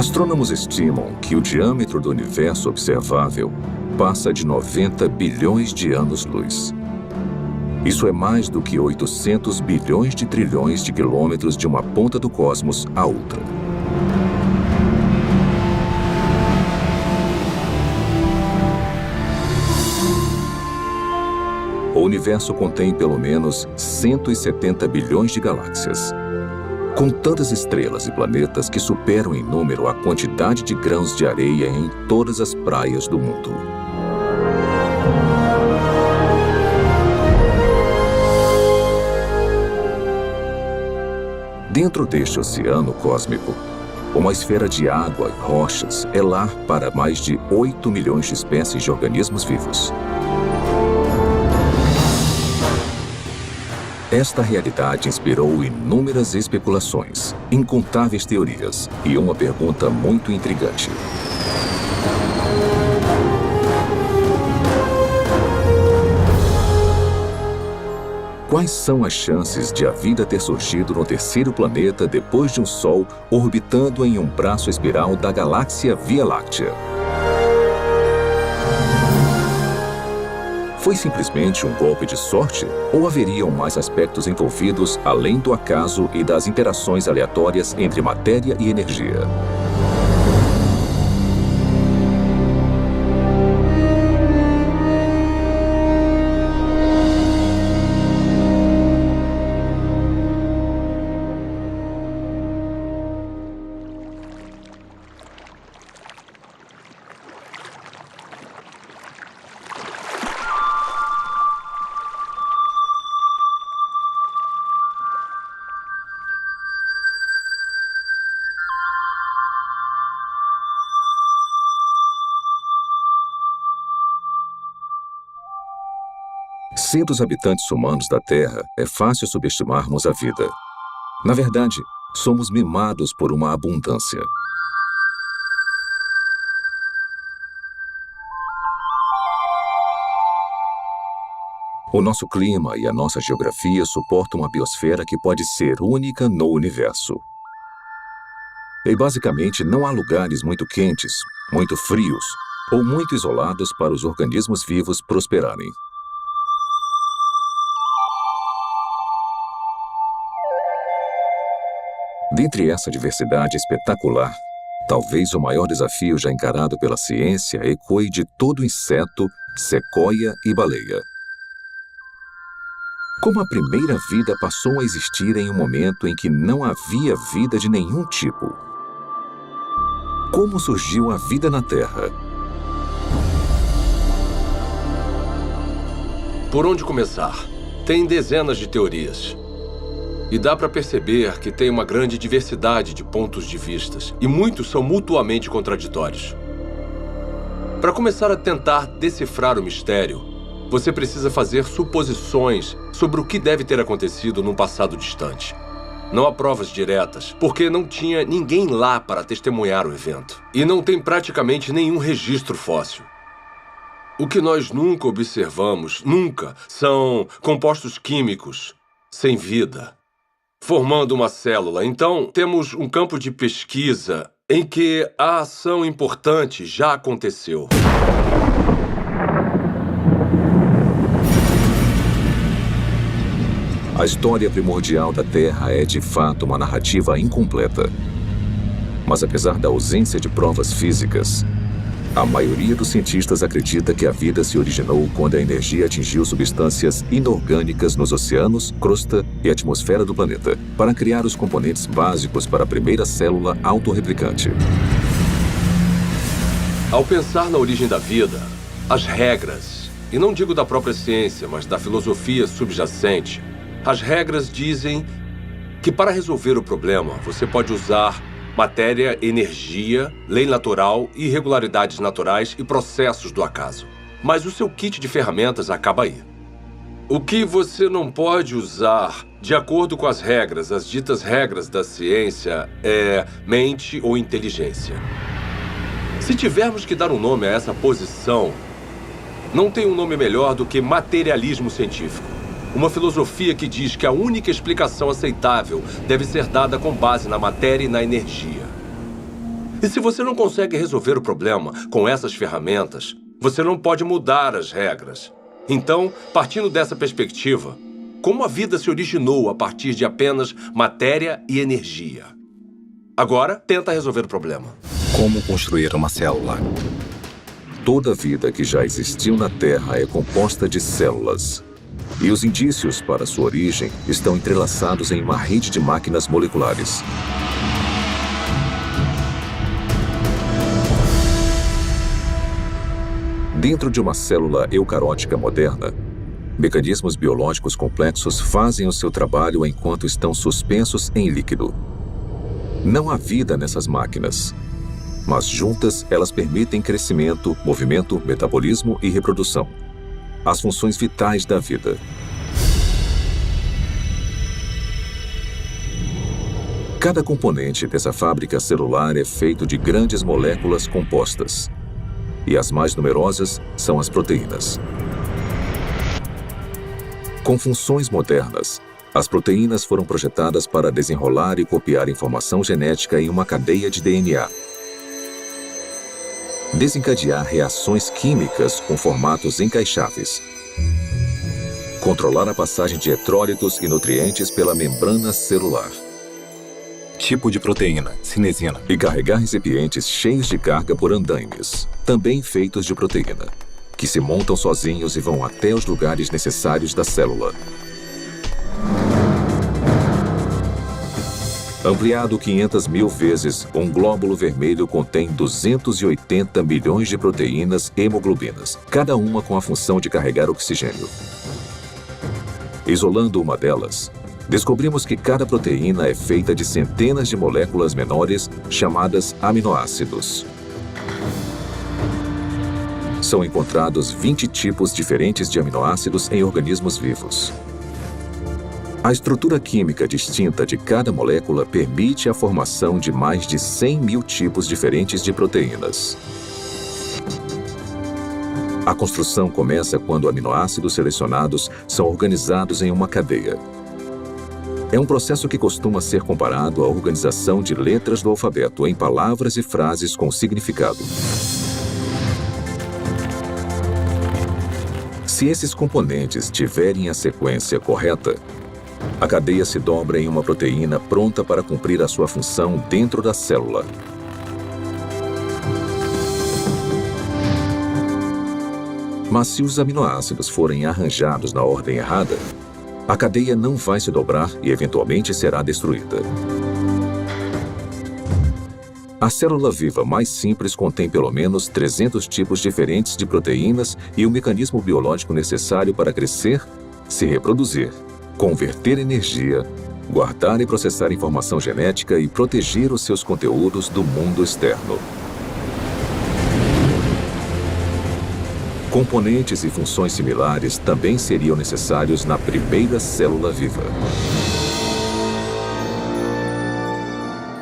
Astrônomos estimam que o diâmetro do universo observável passa de 90 bilhões de anos-luz. Isso é mais do que 800 bilhões de trilhões de quilômetros de uma ponta do cosmos à outra. O universo contém pelo menos 170 bilhões de galáxias. Com tantas estrelas e planetas que superam em número a quantidade de grãos de areia em todas as praias do mundo. Dentro deste oceano cósmico, uma esfera de água e rochas é lar para mais de 8 milhões de espécies de organismos vivos. Esta realidade inspirou inúmeras especulações, incontáveis teorias e uma pergunta muito intrigante. Quais são as chances de a vida ter surgido no terceiro planeta depois de um Sol orbitando em um braço espiral da galáxia Via Láctea? Foi simplesmente um golpe de sorte ou haveriam mais aspectos envolvidos além do acaso e das interações aleatórias entre matéria e energia? Sendo os habitantes humanos da Terra, é fácil subestimarmos a vida. Na verdade, somos mimados por uma abundância. O nosso clima e a nossa geografia suportam uma biosfera que pode ser única no universo. E basicamente não há lugares muito quentes, muito frios ou muito isolados para os organismos vivos prosperarem. Dentre essa diversidade espetacular, talvez o maior desafio já encarado pela ciência ecoe de todo inseto, sequoia e baleia. Como a primeira vida passou a existir em um momento em que não havia vida de nenhum tipo? Como surgiu a vida na Terra? Por onde começar? Tem dezenas de teorias. E dá para perceber que tem uma grande diversidade de pontos de vistas, e muitos são mutuamente contraditórios. Para começar a tentar decifrar o mistério, você precisa fazer suposições sobre o que deve ter acontecido num passado distante. Não há provas diretas, porque não tinha ninguém lá para testemunhar o evento. E não tem praticamente nenhum registro fóssil. O que nós nunca observamos, são compostos químicos sem vida, formando uma célula. Então, temos um campo de pesquisa em que a ação importante já aconteceu. A história primordial da Terra é, de fato, uma narrativa incompleta. Mas apesar da ausência de provas físicas, a maioria dos cientistas acredita que a vida se originou quando a energia atingiu substâncias inorgânicas nos oceanos, crosta e atmosfera do planeta, para criar os componentes básicos para a primeira célula autorreplicante. Ao pensar na origem da vida, as regras, e não digo da própria ciência, mas da filosofia subjacente, as regras dizem que para resolver o problema, você pode usar matéria, energia, lei natural, irregularidades naturais e processos do acaso. Mas o seu kit de ferramentas acaba aí. O que você não pode usar, de acordo com as regras, as ditas regras da ciência, é mente ou inteligência. Se tivermos que dar um nome a essa posição, não tem um nome melhor do que materialismo científico. Uma filosofia que diz que a única explicação aceitável deve ser dada com base na matéria e na energia. E se você não consegue resolver o problema com essas ferramentas, você não pode mudar as regras. Então, partindo dessa perspectiva, como a vida se originou a partir de apenas matéria e energia? Agora, tenta resolver o problema. Como construir uma célula? Toda vida que já existiu na Terra é composta de células. E os indícios para sua origem estão entrelaçados em uma rede de máquinas moleculares. Dentro de uma célula eucarótica moderna, mecanismos biológicos complexos fazem o seu trabalho enquanto estão suspensos em líquido. Não há vida nessas máquinas, mas juntas elas permitem crescimento, movimento, metabolismo e reprodução, as funções vitais da vida. Cada componente dessa fábrica celular é feito de grandes moléculas compostas. E as mais numerosas são as proteínas. Com funções modernas, as proteínas foram projetadas para desenrolar e copiar informação genética em uma cadeia de DNA. Desencadear reações químicas com formatos encaixáveis. Controlar a passagem de eletrólitos e nutrientes pela membrana celular. Tipo de proteína, cinesina. E carregar recipientes cheios de carga por andaimes, também feitos de proteína, que se montam sozinhos e vão até os lugares necessários da célula. Ampliado 500.000 vezes, um glóbulo vermelho contém 280 milhões de proteínas hemoglobinas, cada uma com a função de carregar oxigênio. Isolando uma delas, descobrimos que cada proteína é feita de centenas de moléculas menores chamadas aminoácidos. São encontrados 20 tipos diferentes de aminoácidos em organismos vivos. A estrutura química distinta de cada molécula permite a formação de mais de 100.000 tipos diferentes de proteínas. A construção começa quando aminoácidos selecionados são organizados em uma cadeia. É um processo que costuma ser comparado à organização de letras do alfabeto em palavras e frases com significado. Se esses componentes tiverem a sequência correta, a cadeia se dobra em uma proteína pronta para cumprir a sua função dentro da célula. Mas se os aminoácidos forem arranjados na ordem errada, a cadeia não vai se dobrar e eventualmente será destruída. A célula viva mais simples contém pelo menos 300 tipos diferentes de proteínas e o mecanismo biológico necessário para crescer, se reproduzir, converter energia, guardar e processar informação genética e proteger os seus conteúdos do mundo externo. Componentes e funções similares também seriam necessários na primeira célula viva.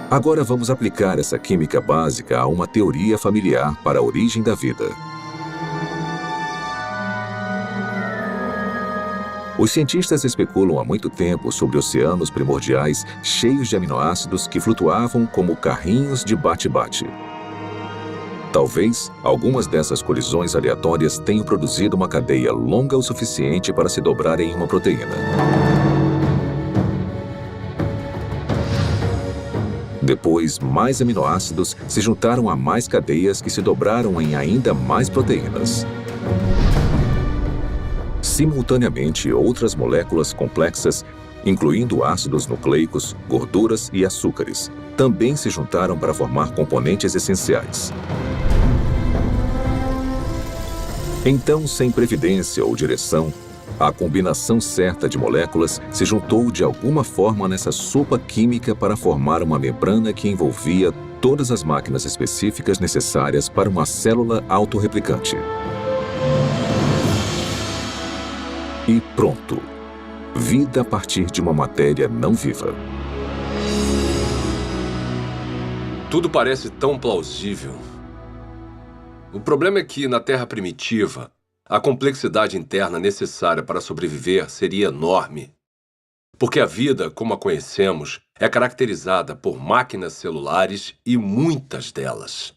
Agora vamos aplicar essa química básica a uma teoria familiar para a origem da vida. Os cientistas especulam há muito tempo sobre oceanos primordiais cheios de aminoácidos que flutuavam como carrinhos de bate-bate. Talvez algumas dessas colisões aleatórias tenham produzido uma cadeia longa o suficiente para se dobrar em uma proteína. Depois, mais aminoácidos se juntaram a mais cadeias que se dobraram em ainda mais proteínas. Simultaneamente, outras moléculas complexas, incluindo ácidos nucleicos, gorduras e açúcares, também se juntaram para formar componentes essenciais. Então, sem previdência ou direção, a combinação certa de moléculas se juntou de alguma forma nessa sopa química para formar uma membrana que envolvia todas as máquinas específicas necessárias para uma célula autorreplicante. E pronto! Vida a partir de uma matéria não viva. Tudo parece tão plausível. O problema é que, na Terra primitiva, a complexidade interna necessária para sobreviver seria enorme. Porque a vida, como a conhecemos, é caracterizada por máquinas celulares e muitas delas.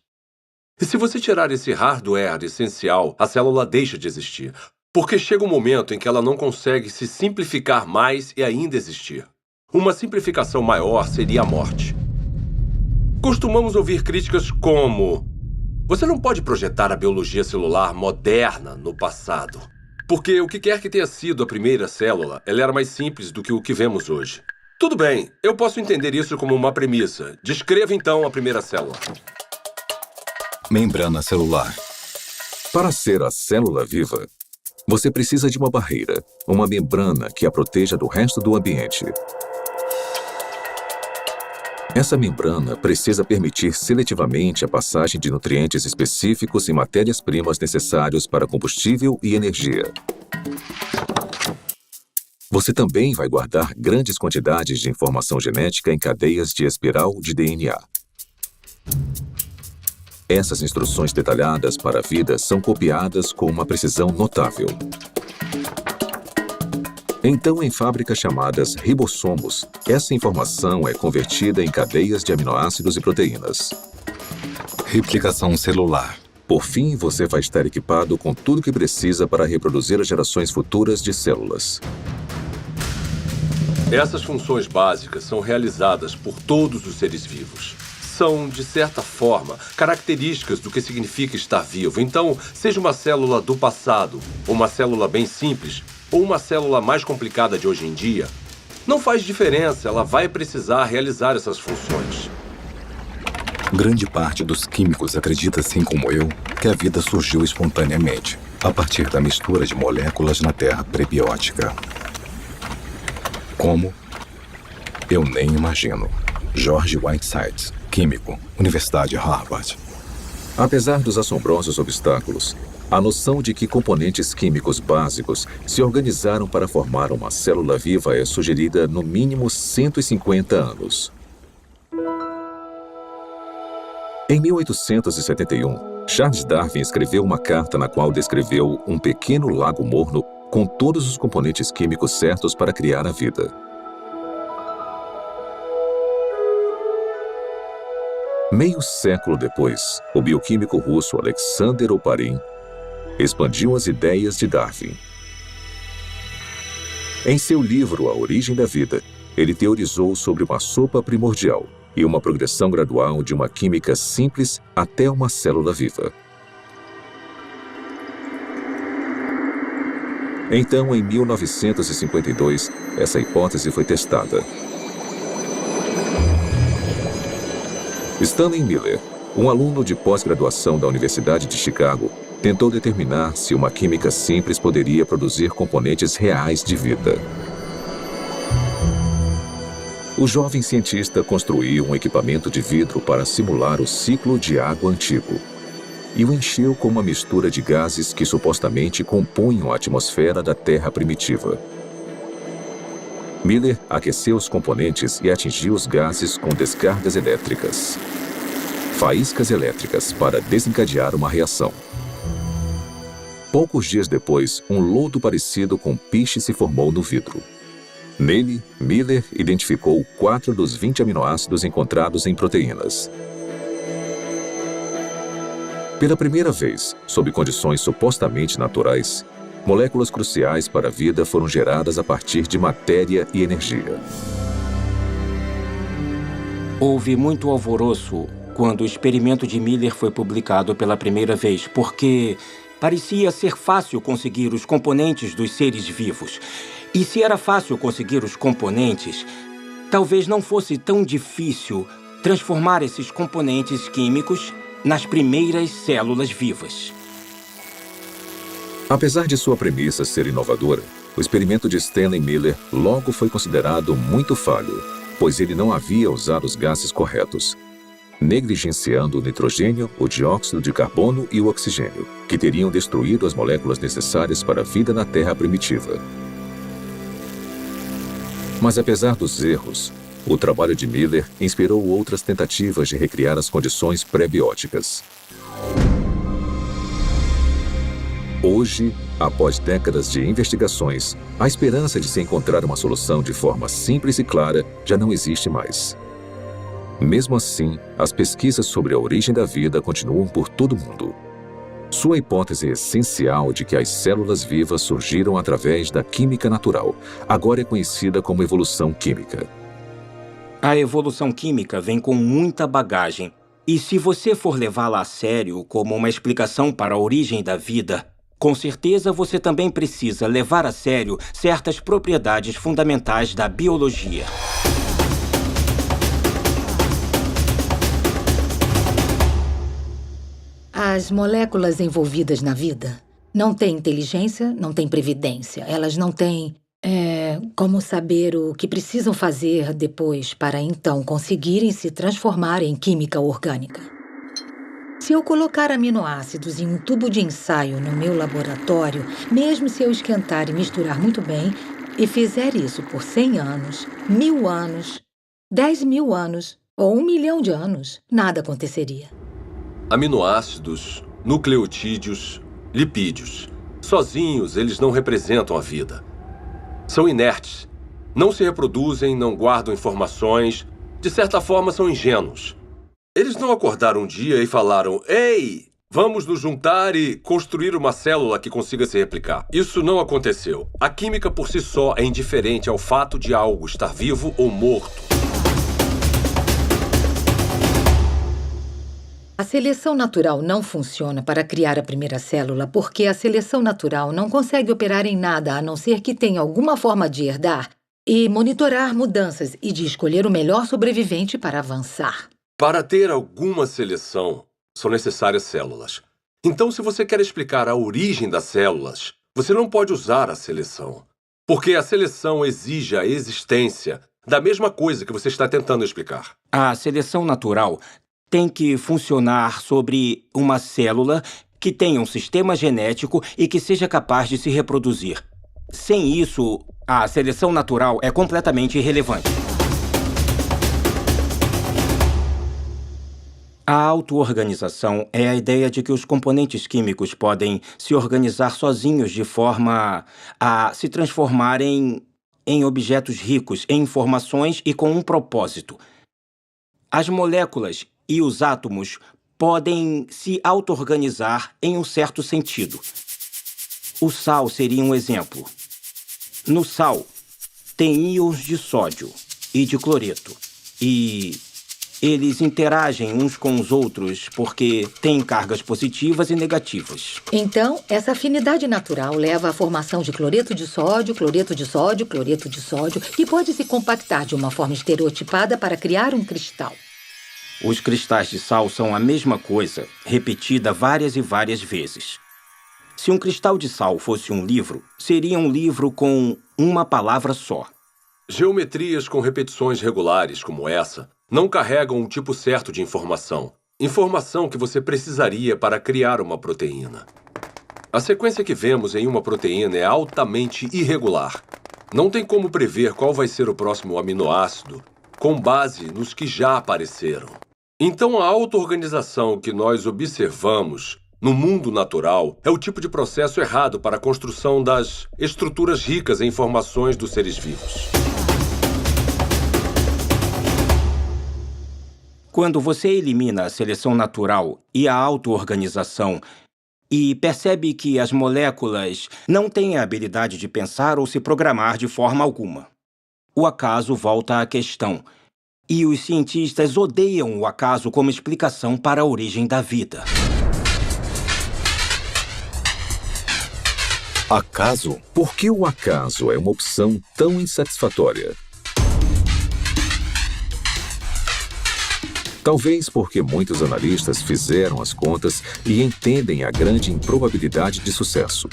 E se você tirar esse hardware essencial, a célula deixa de existir, porque chega um momento em que ela não consegue se simplificar mais e ainda existir. Uma simplificação maior seria a morte. Costumamos ouvir críticas como: você não pode projetar a biologia celular moderna no passado, porque o que quer que tenha sido a primeira célula, ela era mais simples do que o que vemos hoje. Tudo bem, eu posso entender isso como uma premissa. Descreva então a primeira célula. Membrana celular. Para ser a célula viva, você precisa de uma barreira, uma membrana que a proteja do resto do ambiente. Essa membrana precisa permitir seletivamente a passagem de nutrientes específicos e matérias-primas necessários para combustível e energia. Você também vai guardar grandes quantidades de informação genética em cadeias de espiral de DNA. Essas instruções detalhadas para a vida são copiadas com uma precisão notável. Então, em fábricas chamadas ribossomos, essa informação é convertida em cadeias de aminoácidos e proteínas. Replicação celular. Por fim, você vai estar equipado com tudo o que precisa para reproduzir as gerações futuras de células. Essas funções básicas são realizadas por todos os seres vivos. São, de certa forma, características do que significa estar vivo. Então, seja uma célula do passado, ou uma célula bem simples, ou uma célula mais complicada de hoje em dia, não faz diferença, ela vai precisar realizar essas funções. Grande parte dos químicos acredita, assim como eu, que a vida surgiu espontaneamente, a partir da mistura de moléculas na terra prebiótica. Como? Eu nem imagino. George Whitesides, químico, Universidade Harvard. Apesar dos assombrosos obstáculos, a noção de que componentes químicos básicos se organizaram para formar uma célula viva é sugerida no mínimo 150 anos. Em 1871, Charles Darwin escreveu uma carta na qual descreveu um pequeno lago morno com todos os componentes químicos certos para criar a vida. Meio século depois, o bioquímico russo Alexander Oparin expandiu as ideias de Darwin. Em seu livro A Origem da Vida, ele teorizou sobre uma sopa primordial e uma progressão gradual de uma química simples até uma célula viva. Então, em 1952, essa hipótese foi testada. Stanley Miller, um aluno de pós-graduação da Universidade de Chicago, tentou determinar se uma química simples poderia produzir componentes reais de vida. O jovem cientista construiu um equipamento de vidro para simular o ciclo de água antigo e o encheu com uma mistura de gases que supostamente compunham a atmosfera da Terra primitiva. Miller aqueceu os componentes e atingiu os gases com descargas elétricas. Faíscas elétricas para desencadear uma reação. Poucos dias depois, um lodo parecido com piche se formou no vidro. Nele, Miller identificou 4 dos 20 aminoácidos encontrados em proteínas. Pela primeira vez, sob condições supostamente naturais, moléculas cruciais para a vida foram geradas a partir de matéria e energia. Houve muito alvoroço quando o experimento de Miller foi publicado pela primeira vez, porque parecia ser fácil conseguir os componentes dos seres vivos. E se era fácil conseguir os componentes, talvez não fosse tão difícil transformar esses componentes químicos nas primeiras células vivas. Apesar de sua premissa ser inovadora, o experimento de Stanley Miller logo foi considerado muito falho, pois ele não havia usado os gases corretos, negligenciando o nitrogênio, o dióxido de carbono e o oxigênio, que teriam destruído as moléculas necessárias para a vida na Terra primitiva. Mas apesar dos erros, o trabalho de Miller inspirou outras tentativas de recriar as condições pré-bióticas. Hoje, após décadas de investigações, a esperança de se encontrar uma solução de forma simples e clara já não existe mais. Mesmo assim, as pesquisas sobre a origem da vida continuam por todo o mundo. Sua hipótese essencial de que as células vivas surgiram através da química natural agora é conhecida como evolução química. A evolução química vem com muita bagagem. E se você for levá-la a sério como uma explicação para a origem da vida, com certeza você também precisa levar a sério certas propriedades fundamentais da biologia. As moléculas envolvidas na vida não têm inteligência, não têm previdência. Elas não têm como saber o que precisam fazer depois para então conseguirem se transformar em química orgânica. Se eu colocar aminoácidos em um tubo de ensaio no meu laboratório, mesmo se eu esquentar e misturar muito bem, e fizer isso por 100 anos, 1000 anos, 10.000 anos ou 1 milhão de anos, nada aconteceria. Aminoácidos, nucleotídeos, lipídios. Sozinhos, eles não representam a vida. São inertes. Não se reproduzem, não guardam informações. De certa forma, são ingênuos. Eles não acordaram um dia e falaram: "Ei, vamos nos juntar e construir uma célula que consiga se replicar." Isso não aconteceu. A química por si só é indiferente ao fato de algo estar vivo ou morto. A seleção natural não funciona para criar a primeira célula porque a seleção natural não consegue operar em nada a não ser que tenha alguma forma de herdar e monitorar mudanças e de escolher o melhor sobrevivente para avançar. Para ter alguma seleção, são necessárias células. Então, se você quer explicar a origem das células, você não pode usar a seleção. Porque a seleção exige a existência da mesma coisa que você está tentando explicar. A seleção natural tem que funcionar sobre uma célula que tenha um sistema genético e que seja capaz de se reproduzir. Sem isso, a seleção natural é completamente irrelevante. A auto-organização é a ideia de que os componentes químicos podem se organizar sozinhos de forma a se transformarem em objetos ricos em informações e com um propósito. As moléculas e os átomos podem se auto-organizar em um certo sentido. O sal seria um exemplo. No sal, tem íons de sódio e de cloreto. E eles interagem uns com os outros porque têm cargas positivas e negativas. Então, essa afinidade natural leva à formação de cloreto de sódio, cloreto de sódio, cloreto de sódio, e pode se compactar de uma forma estereotipada para criar um cristal. Os cristais de sal são a mesma coisa, repetida várias e várias vezes. Se um cristal de sal fosse um livro, seria um livro com uma palavra só. Geometrias com repetições regulares como essa não carregam um tipo certo de informação. Informação que você precisaria para criar uma proteína. A sequência que vemos em uma proteína é altamente irregular. Não tem como prever qual vai ser o próximo aminoácido com base nos que já apareceram. Então, a auto-organização que nós observamos no mundo natural é o tipo de processo errado para a construção das estruturas ricas em informações dos seres vivos. Quando você elimina a seleção natural e a auto-organização e percebe que as moléculas não têm a habilidade de pensar ou se programar de forma alguma, o acaso volta à questão. E os cientistas odeiam o acaso como explicação para a origem da vida. Acaso? Por que o acaso é uma opção tão insatisfatória? Talvez porque muitos analistas fizeram as contas e entendem a grande improbabilidade de sucesso.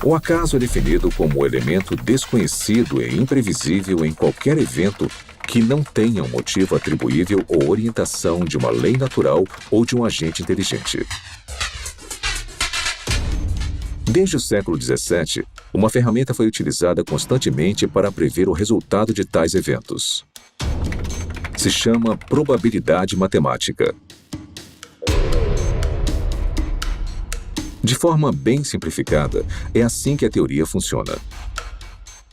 O acaso é definido como o elemento desconhecido e imprevisível em qualquer evento que não tenha um motivo atribuível ou orientação de uma lei natural ou de um agente inteligente. Desde o século XVII, uma ferramenta foi utilizada constantemente para prever o resultado de tais eventos. Se chama probabilidade matemática. De forma bem simplificada, é assim que a teoria funciona.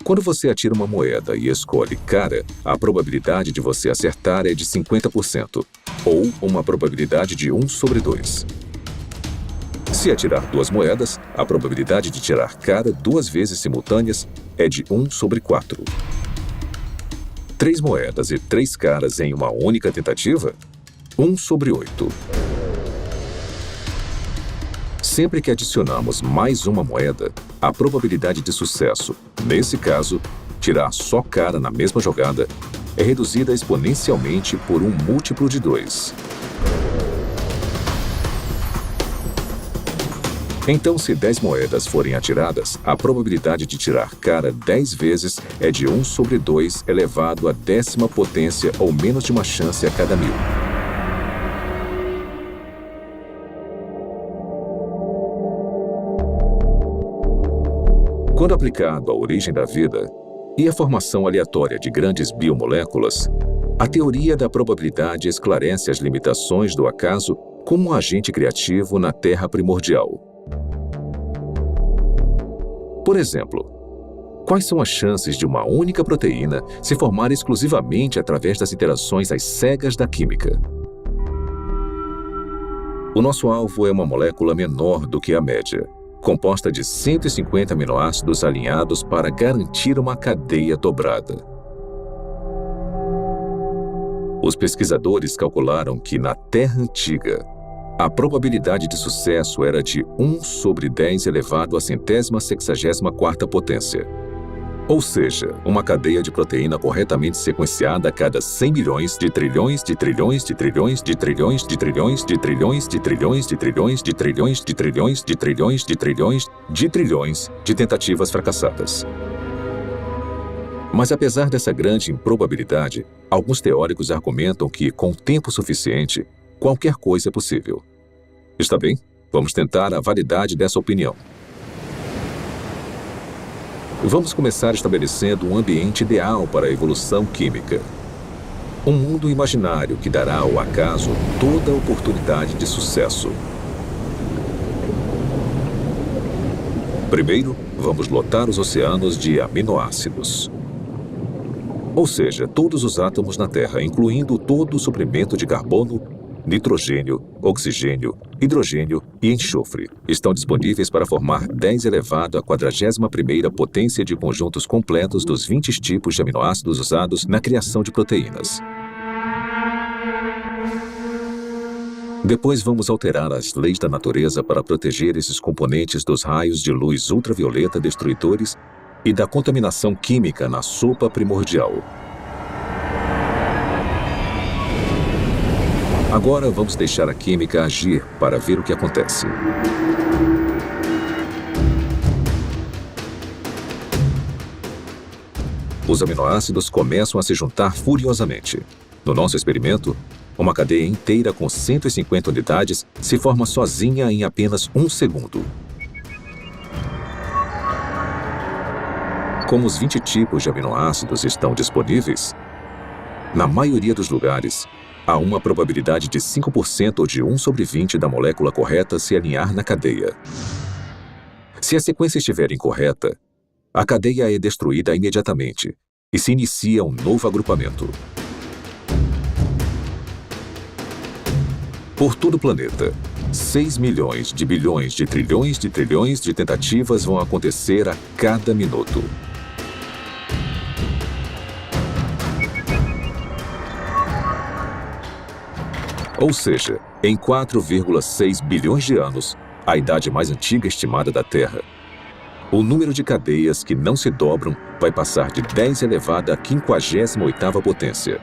Quando você atira uma moeda e escolhe cara, a probabilidade de você acertar é de 50%, ou uma probabilidade de 1 sobre 2. Se atirar 2 moedas, a probabilidade de tirar cara 2 vezes simultâneas é de 1 sobre 4. 3 moedas e 3 caras em uma única tentativa? 1 sobre 8. Sempre que adicionamos mais uma moeda, a probabilidade de sucesso, nesse caso, tirar só cara na mesma jogada, é reduzida exponencialmente por um múltiplo de 2. Então, se 10 moedas forem atiradas, a probabilidade de tirar cara 10 vezes é de 1 sobre 2 elevado à 10ª potência ou menos de uma chance a cada 1000. Quando aplicado à origem da vida e à formação aleatória de grandes biomoléculas, a teoria da probabilidade esclarece as limitações do acaso como um agente criativo na Terra primordial. Por exemplo, quais são as chances de uma única proteína se formar exclusivamente através das interações às cegas da química? O nosso alvo é uma molécula menor do que a média, composta de 150 aminoácidos alinhados para garantir uma cadeia dobrada. Os pesquisadores calcularam que, na Terra antiga, a probabilidade de sucesso era de 1 sobre 10 elevado à 164ª potência. Ou seja, uma cadeia de proteína corretamente sequenciada a cada 100 milhões de trilhões de trilhões de trilhões de trilhões de trilhões de trilhões de trilhões de trilhões de trilhões de trilhões de trilhões de trilhões de trilhões de tentativas fracassadas. Mas apesar dessa grande improbabilidade, alguns teóricos argumentam que, com tempo suficiente, qualquer coisa é possível. Está bem? Vamos tentar a validade dessa opinião. Vamos começar estabelecendo um ambiente ideal para a evolução química. Um mundo imaginário que dará ao acaso toda a oportunidade de sucesso. Primeiro, vamos lotar os oceanos de aminoácidos. Ou seja, todos os átomos na Terra, incluindo todo o suprimento de carbono, nitrogênio, oxigênio, hidrogênio e enxofre, estão disponíveis para formar 10 elevado à 41ª potência de conjuntos completos dos 20 tipos de aminoácidos usados na criação de proteínas. Depois vamos alterar as leis da natureza para proteger esses componentes dos raios de luz ultravioleta destruidores e da contaminação química na sopa primordial. Agora vamos deixar a química agir para ver o que acontece. Os aminoácidos começam a se juntar furiosamente. No nosso experimento, uma cadeia inteira com 150 unidades se forma sozinha em apenas 1 segundo. Como os 20 tipos de aminoácidos estão disponíveis, na maioria dos lugares, há uma probabilidade de 5% ou de 1 sobre 20 da molécula correta se alinhar na cadeia. Se a sequência estiver incorreta, a cadeia é destruída imediatamente e se inicia um novo agrupamento. Por todo o planeta, 6 milhões de bilhões de trilhões de tentativas vão acontecer a cada minuto. Ou seja, em 4,6 bilhões de anos, a idade mais antiga estimada da Terra, o número de cadeias que não se dobram vai passar de 10 elevado à 58ª potência.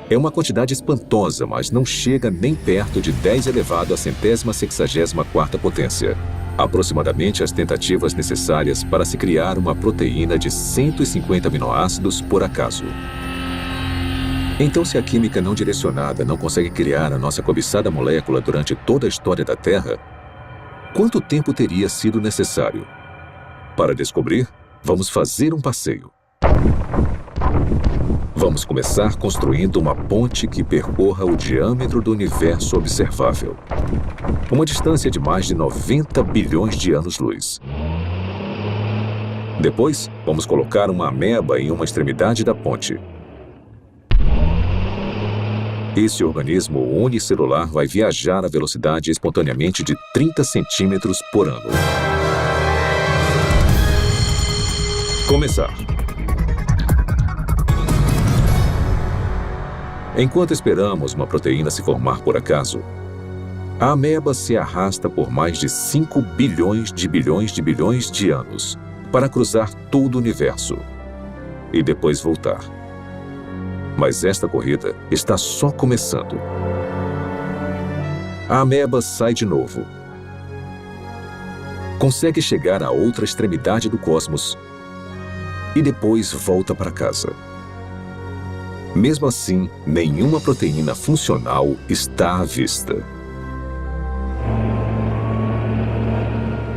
É uma quantidade espantosa, mas não chega nem perto de 10 elevado à 164ª potência. Aproximadamente as tentativas necessárias para se criar uma proteína de 150 aminoácidos por acaso. Então, se a química não direcionada não consegue criar a nossa cobiçada molécula durante toda a história da Terra, quanto tempo teria sido necessário? Para descobrir, vamos fazer um passeio. Vamos começar construindo uma ponte que percorra o diâmetro do universo observável. Uma distância de mais de 90 bilhões de anos-luz. Depois, vamos colocar uma ameba em uma extremidade da ponte. Esse organismo unicelular vai viajar a velocidade espontaneamente de 30 centímetros por ano. Começar. Enquanto esperamos uma proteína se formar por acaso, a ameba se arrasta por mais de 5 bilhões de bilhões de bilhões de anos para cruzar todo o universo e depois voltar. Mas esta corrida está só começando. A ameba sai de novo. Consegue chegar à outra extremidade do cosmos e depois volta para casa. Mesmo assim, nenhuma proteína funcional está à vista.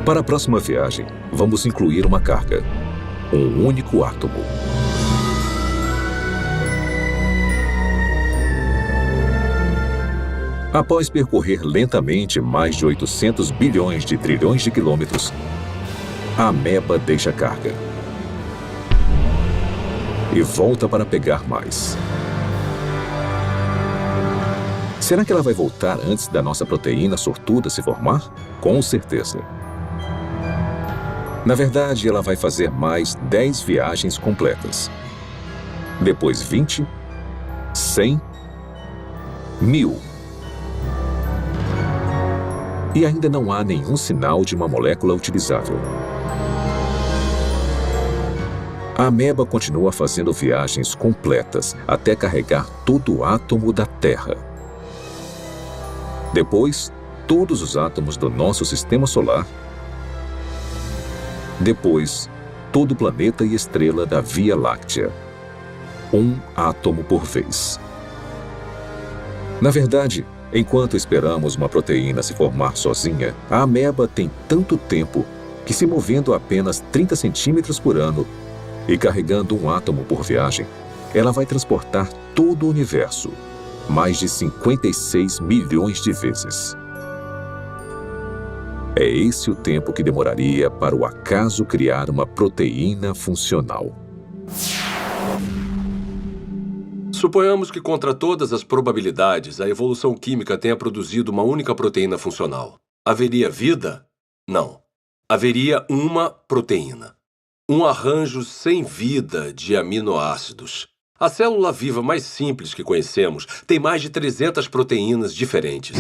Para a próxima viagem, vamos incluir uma carga, um único átomo. Após percorrer lentamente mais de 800 bilhões de trilhões de quilômetros, a ameba deixa a carga e volta para pegar mais. Será que ela vai voltar antes da nossa proteína sortuda se formar? Com certeza. Na verdade, ela vai fazer mais 10 viagens completas. Depois 20, 100, 1000. E ainda não há nenhum sinal de uma molécula utilizável. A ameba continua fazendo viagens completas até carregar todo o átomo da Terra. Depois, todos os átomos do nosso sistema solar. Depois, todo o planeta e estrela da Via Láctea. Um átomo por vez. Na verdade, enquanto esperamos uma proteína se formar sozinha, a ameba tem tanto tempo que, se movendo apenas 30 centímetros por ano e carregando um átomo por viagem, ela vai transportar todo o universo, mais de 56 milhões de vezes. É esse o tempo que demoraria para o acaso criar uma proteína funcional. Suponhamos que, contra todas as probabilidades, a evolução química tenha produzido uma única proteína funcional. Haveria vida? Não. Haveria uma proteína. Um arranjo sem vida de aminoácidos. A célula viva mais simples que conhecemos tem mais de 300 proteínas diferentes.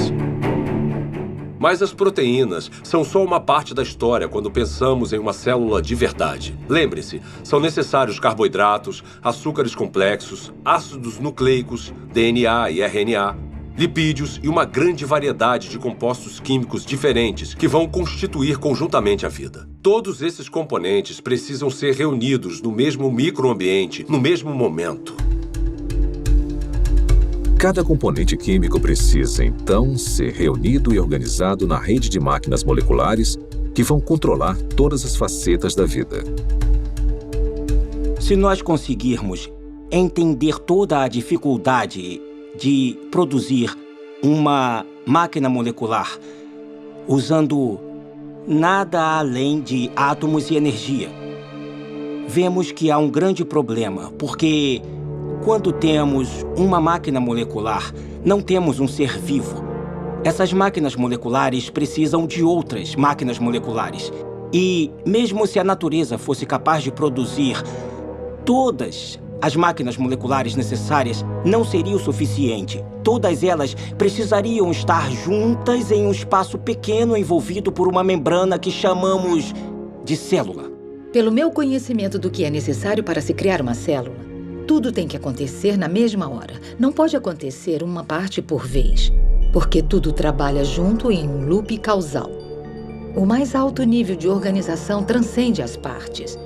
Mas as proteínas são só uma parte da história quando pensamos em uma célula de verdade. Lembre-se, são necessários carboidratos, açúcares complexos, ácidos nucleicos, DNA e RNA, lipídios e uma grande variedade de compostos químicos diferentes que vão constituir conjuntamente a vida. Todos esses componentes precisam ser reunidos no mesmo microambiente, no mesmo momento. Cada componente químico precisa, então, ser reunido e organizado na rede de máquinas moleculares que vão controlar todas as facetas da vida. Se nós conseguirmos entender toda a dificuldade de produzir uma máquina molecular usando nada além de átomos e energia, vemos que há um grande problema, porque quando temos uma máquina molecular, não temos um ser vivo. Essas máquinas moleculares precisam de outras máquinas moleculares. E mesmo se a natureza fosse capaz de produzir todas as máquinas moleculares necessárias, não seria o suficiente. Todas elas precisariam estar juntas em um espaço pequeno envolvido por uma membrana que chamamos de célula. Pelo meu conhecimento do que é necessário para se criar uma célula, tudo tem que acontecer na mesma hora. Não pode acontecer uma parte por vez, porque tudo trabalha junto em um loop causal. O mais alto nível de organização transcende as partes.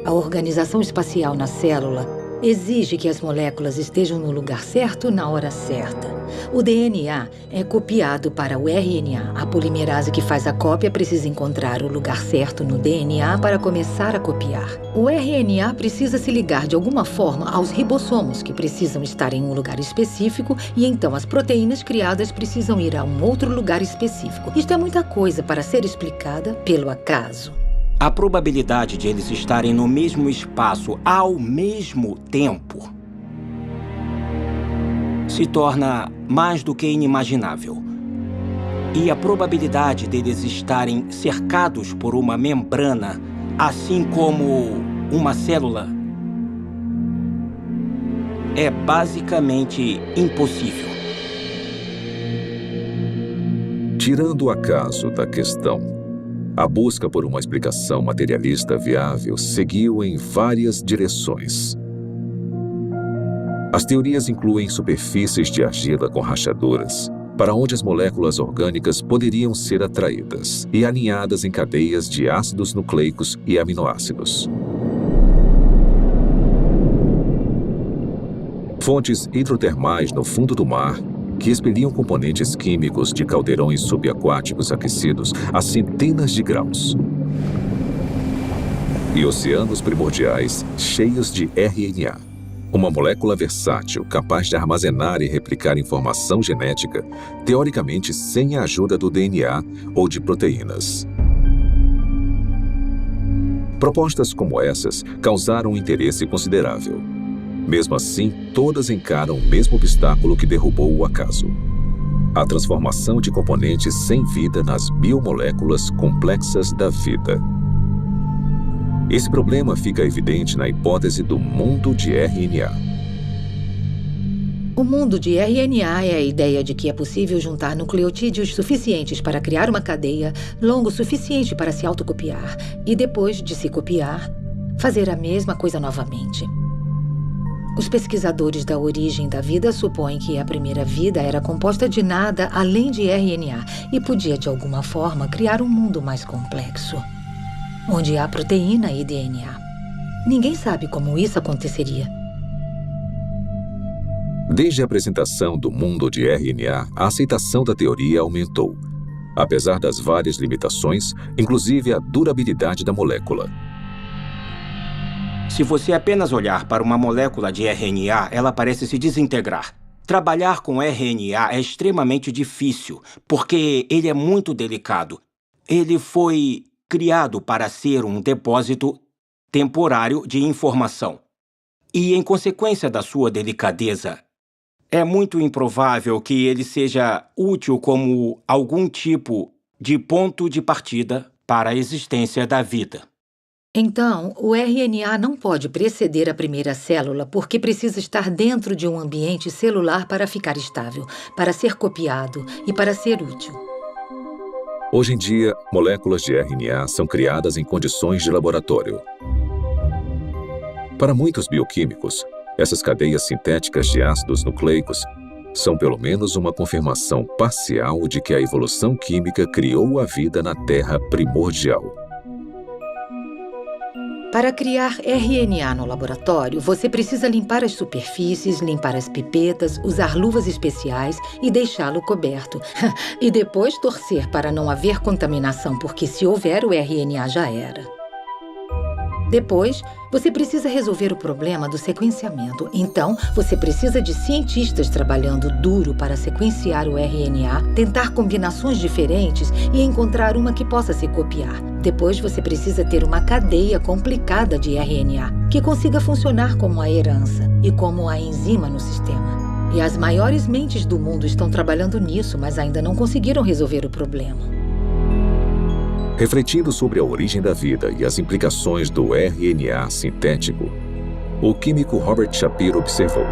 A organização espacial na célula exige que as moléculas estejam no lugar certo na hora certa. O DNA é copiado para o RNA. A polimerase que faz a cópia precisa encontrar o lugar certo no DNA para começar a copiar. O RNA precisa se ligar de alguma forma aos ribossomos, que precisam estar em um lugar específico, e então as proteínas criadas precisam ir a um outro lugar específico. Isto é muita coisa para ser explicada pelo acaso. A probabilidade de eles estarem no mesmo espaço ao mesmo tempo se torna mais do que inimaginável. E a probabilidade deles estarem cercados por uma membrana, assim como uma célula, é basicamente impossível. Tirando o acaso da questão, a busca por uma explicação materialista viável seguiu em várias direções. As teorias incluem superfícies de argila com rachaduras, para onde as moléculas orgânicas poderiam ser atraídas e alinhadas em cadeias de ácidos nucleicos e aminoácidos. Fontes hidrotermais no fundo do mar, que expeliam componentes químicos de caldeirões subaquáticos aquecidos a centenas de graus. E oceanos primordiais cheios de RNA, uma molécula versátil capaz de armazenar e replicar informação genética, teoricamente sem a ajuda do DNA ou de proteínas. Propostas como essas causaram um interesse considerável. Mesmo assim, todas encaram o mesmo obstáculo que derrubou o acaso: a transformação de componentes sem vida nas biomoléculas complexas da vida. Esse problema fica evidente na hipótese do mundo de RNA. O mundo de RNA é a ideia de que é possível juntar nucleotídeos suficientes para criar uma cadeia longo o suficiente para se autocopiar e, depois de se copiar, fazer a mesma coisa novamente. Os pesquisadores da origem da vida supõem que a primeira vida era composta de nada além de RNA e podia, de alguma forma, criar um mundo mais complexo, onde há proteína e DNA. Ninguém sabe como isso aconteceria. Desde a apresentação do mundo de RNA, a aceitação da teoria aumentou, apesar das várias limitações, inclusive a durabilidade da molécula. Se você apenas olhar para uma molécula de RNA, ela parece se desintegrar. Trabalhar com RNA é extremamente difícil, porque ele é muito delicado. Ele foi criado para ser um depósito temporário de informação. E, em consequência da sua delicadeza, é muito improvável que ele seja útil como algum tipo de ponto de partida para a existência da vida. Então, o RNA não pode preceder a primeira célula porque precisa estar dentro de um ambiente celular para ficar estável, para ser copiado e para ser útil. Hoje em dia, moléculas de RNA são criadas em condições de laboratório. Para muitos bioquímicos, essas cadeias sintéticas de ácidos nucleicos são pelo menos uma confirmação parcial de que a evolução química criou a vida na Terra primordial. Para criar RNA no laboratório, você precisa limpar as superfícies, limpar as pipetas, usar luvas especiais e deixá-lo coberto. E depois torcer para não haver contaminação, porque se houver, o RNA já era. Depois, você precisa resolver o problema do sequenciamento. Então, você precisa de cientistas trabalhando duro para sequenciar o RNA, tentar combinações diferentes e encontrar uma que possa se copiar. Depois, você precisa ter uma cadeia complicada de RNA, que consiga funcionar como a herança e como a enzima no sistema. E as maiores mentes do mundo estão trabalhando nisso, mas ainda não conseguiram resolver o problema. Refletindo sobre a origem da vida e as implicações do RNA sintético, o químico Robert Shapiro observou: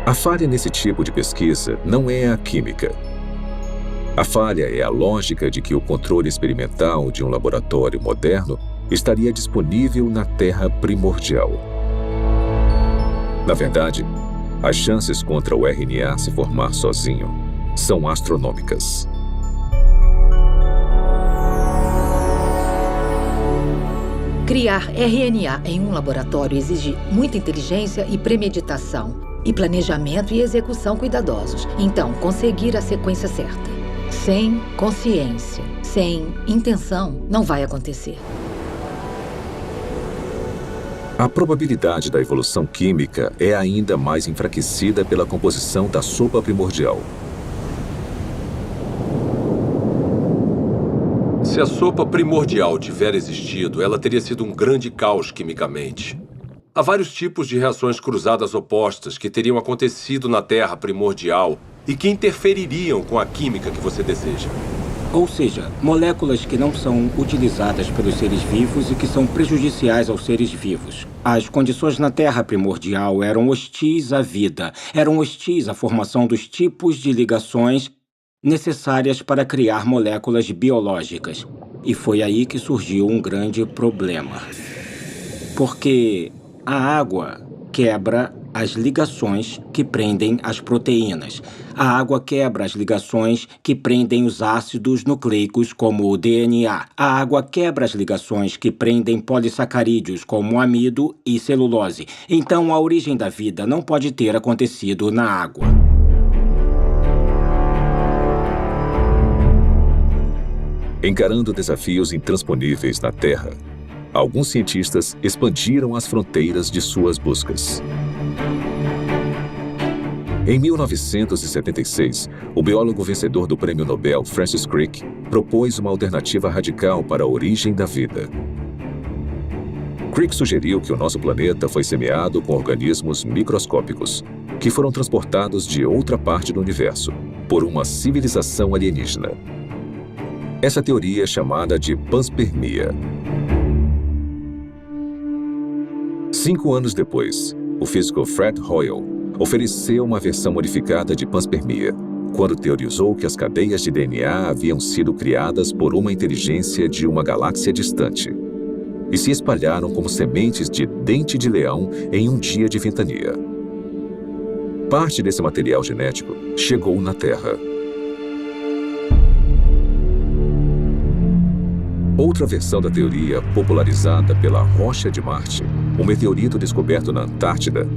a falha nesse tipo de pesquisa não é a química. A falha é a lógica de que o controle experimental de um laboratório moderno estaria disponível na Terra primordial. Na verdade, as chances contra o RNA se formar sozinho são astronômicas. Criar RNA em um laboratório exige muita inteligência e premeditação, e planejamento e execução cuidadosos. Então, conseguir a sequência certa. Sem consciência, sem intenção, não vai acontecer. A probabilidade da evolução química é ainda mais enfraquecida pela composição da sopa primordial. Se a sopa primordial tiver existido, ela teria sido um grande caos quimicamente. Há vários tipos de reações cruzadas opostas que teriam acontecido na Terra primordial e que interfeririam com a química que você deseja. Ou seja, moléculas que não são utilizadas pelos seres vivos e que são prejudiciais aos seres vivos. As condições na Terra primordial eram hostis à vida, eram hostis à formação dos tipos de ligações necessárias para criar moléculas biológicas. E foi aí que surgiu um grande problema. Porque a água quebra as ligações que prendem as proteínas. A água quebra as ligações que prendem os ácidos nucleicos, como o DNA. A água quebra as ligações que prendem polissacarídeos, como amido e celulose. Então, a origem da vida não pode ter acontecido na água. Encarando desafios intransponíveis na Terra, alguns cientistas expandiram as fronteiras de suas buscas. Em 1976, o biólogo vencedor do Prêmio Nobel Francis Crick propôs uma alternativa radical para a origem da vida. Crick sugeriu que o nosso planeta foi semeado com organismos microscópicos, que foram transportados de outra parte do universo, por uma civilização alienígena. Essa teoria é chamada de panspermia. 5 anos depois, o físico Fred Hoyle ofereceu uma versão modificada de panspermia, quando teorizou que as cadeias de DNA haviam sido criadas por uma inteligência de uma galáxia distante e se espalharam como sementes de dente de leão em um dia de ventania. Parte desse material genético chegou na Terra. Outra versão da teoria, popularizada pela Rocha de Marte, um meteorito descoberto na Antártida,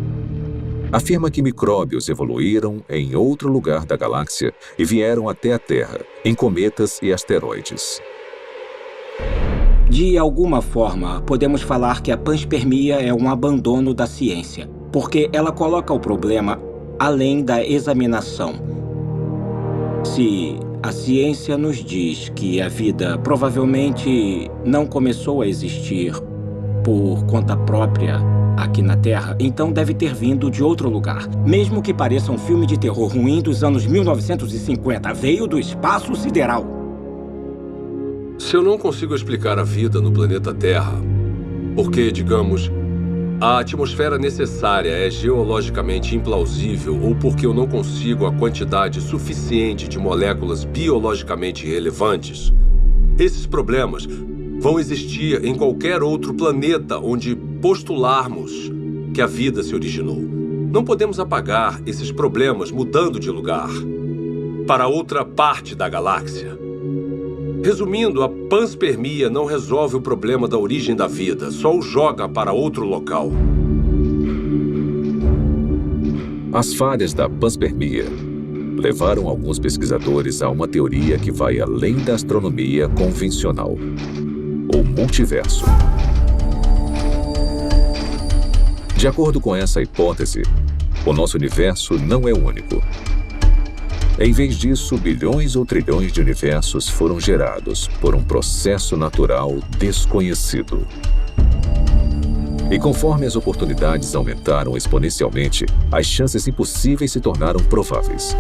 afirma que micróbios evoluíram em outro lugar da galáxia e vieram até a Terra, em cometas e asteroides. De alguma forma, podemos falar que a panspermia é um abandono da ciência, porque ela coloca o problema além da examinação. Se a ciência nos diz que a vida provavelmente não começou a existir por conta própria aqui na Terra, então deve ter vindo de outro lugar. Mesmo que pareça um filme de terror ruim dos anos 1950, veio do espaço sideral. Se eu não consigo explicar a vida no planeta Terra, porque, digamos, a atmosfera necessária é geologicamente implausível ou porque eu não consigo a quantidade suficiente de moléculas biologicamente relevantes, esses problemas vão existir em qualquer outro planeta onde postularmos que a vida se originou. Não podemos apagar esses problemas mudando de lugar para outra parte da galáxia. Resumindo, a panspermia não resolve o problema da origem da vida, só o joga para outro local. As falhas da panspermia levaram alguns pesquisadores a uma teoria que vai além da astronomia convencional: o multiverso. De acordo com essa hipótese, o nosso universo não é único. Em vez disso, bilhões ou trilhões de universos foram gerados por um processo natural desconhecido. E conforme as oportunidades aumentaram exponencialmente, as chances impossíveis se tornaram prováveis.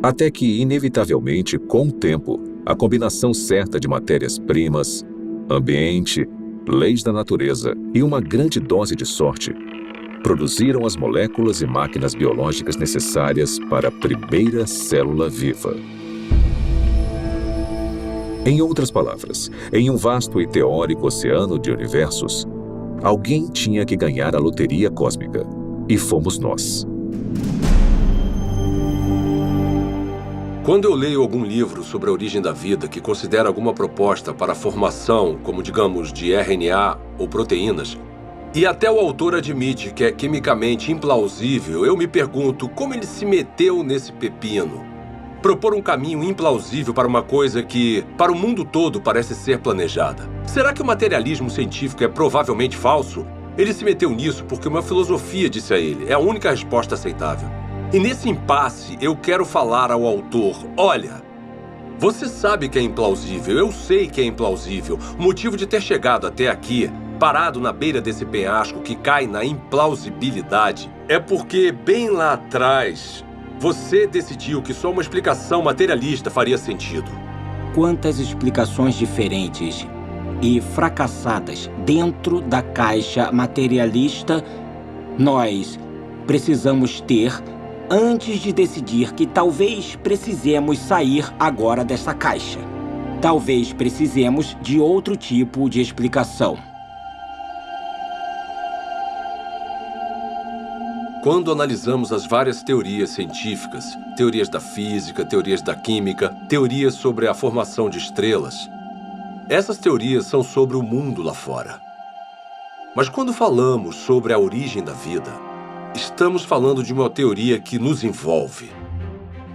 Até que, inevitavelmente, com o tempo, a combinação certa de matérias-primas, ambiente, leis da natureza e uma grande dose de sorte produziram as moléculas e máquinas biológicas necessárias para a primeira célula viva. Em outras palavras, em um vasto e teórico oceano de universos, alguém tinha que ganhar a loteria cósmica, e fomos nós. Quando eu leio algum livro sobre a origem da vida que considera alguma proposta para a formação, como digamos, de RNA ou proteínas, e até o autor admite que é quimicamente implausível, eu me pergunto como ele se meteu nesse pepino. Propor um caminho implausível para uma coisa que, para o mundo todo, parece ser planejada. Será que o materialismo científico é provavelmente falso? Ele se meteu nisso porque uma filosofia disse a ele. É a única resposta aceitável. E nesse impasse, eu quero falar ao autor, olha, você sabe que é implausível, eu sei que é implausível. O motivo de ter chegado até aqui, parado na beira desse penhasco que cai na implausibilidade, é porque bem lá atrás, você decidiu que só uma explicação materialista faria sentido. Quantas explicações diferentes e fracassadas dentro da caixa materialista nós precisamos ter antes de decidir que talvez precisemos sair agora dessa caixa. Talvez precisemos de outro tipo de explicação. Quando analisamos as várias teorias científicas, teorias da física, teorias da química, teorias sobre a formação de estrelas, essas teorias são sobre o mundo lá fora. Mas quando falamos sobre a origem da vida, estamos falando de uma teoria que nos envolve.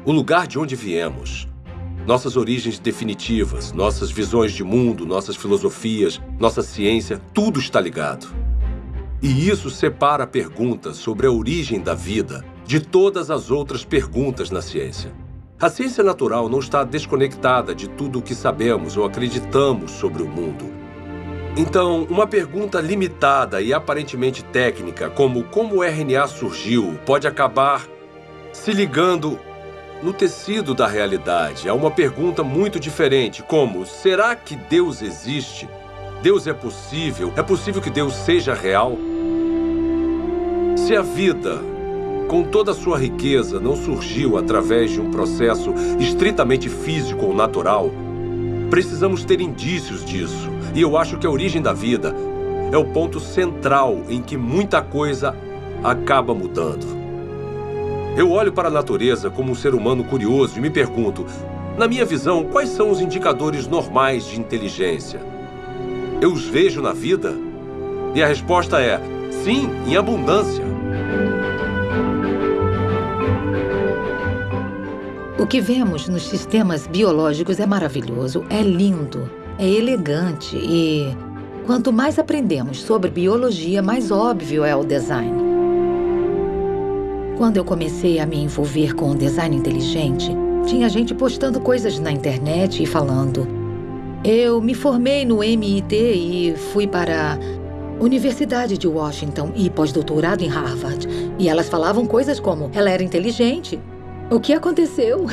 O lugar de onde viemos, nossas origens definitivas, nossas visões de mundo, nossas filosofias, nossa ciência, tudo está ligado. E isso separa a pergunta sobre a origem da vida de todas as outras perguntas na ciência. A ciência natural não está desconectada de tudo o que sabemos ou acreditamos sobre o mundo. Então, uma pergunta limitada e aparentemente técnica, como o RNA surgiu, pode acabar se ligando no tecido da realidade a uma pergunta muito diferente, como: será que Deus existe? Deus é possível? É possível que Deus seja real? Se a vida, com toda a sua riqueza, não surgiu através de um processo estritamente físico ou natural, precisamos ter indícios disso. E eu acho que a origem da vida é o ponto central em que muita coisa acaba mudando. Eu olho para a natureza como um ser humano curioso e me pergunto, na minha visão, quais são os indicadores normais de inteligência? Eu os vejo na vida? E a resposta é, sim, em abundância. O que vemos nos sistemas biológicos é maravilhoso, é lindo, é elegante e quanto mais aprendemos sobre biologia, mais óbvio é o design. Quando eu comecei a me envolver com o design inteligente, tinha gente postando coisas na internet e falando: eu me formei no MIT e fui para a Universidade de Washington e pós-doutorado em Harvard. E elas falavam coisas como: ela era inteligente. O que aconteceu?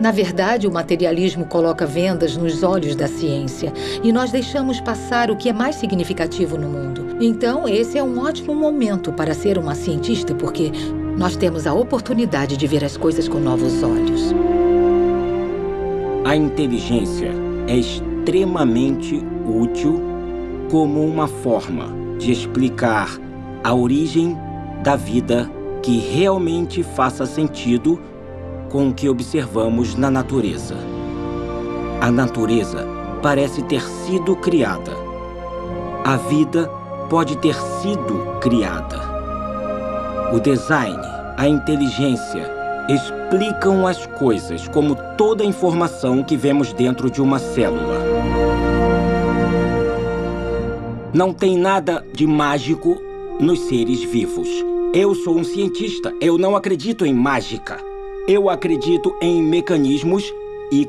Na verdade, o materialismo coloca vendas nos olhos da ciência e nós deixamos passar o que é mais significativo no mundo. Então, esse é um ótimo momento para ser uma cientista, porque nós temos a oportunidade de ver as coisas com novos olhos. A inteligência é extremamente útil como uma forma de explicar a origem da vida que realmente faça sentido com o que observamos na natureza. A natureza parece ter sido criada. A vida pode ter sido criada. O design, a inteligência explicam as coisas como toda a informação que vemos dentro de uma célula. Não tem nada de mágico nos seres vivos. Eu sou um cientista, eu não acredito em mágica. Eu acredito em mecanismos e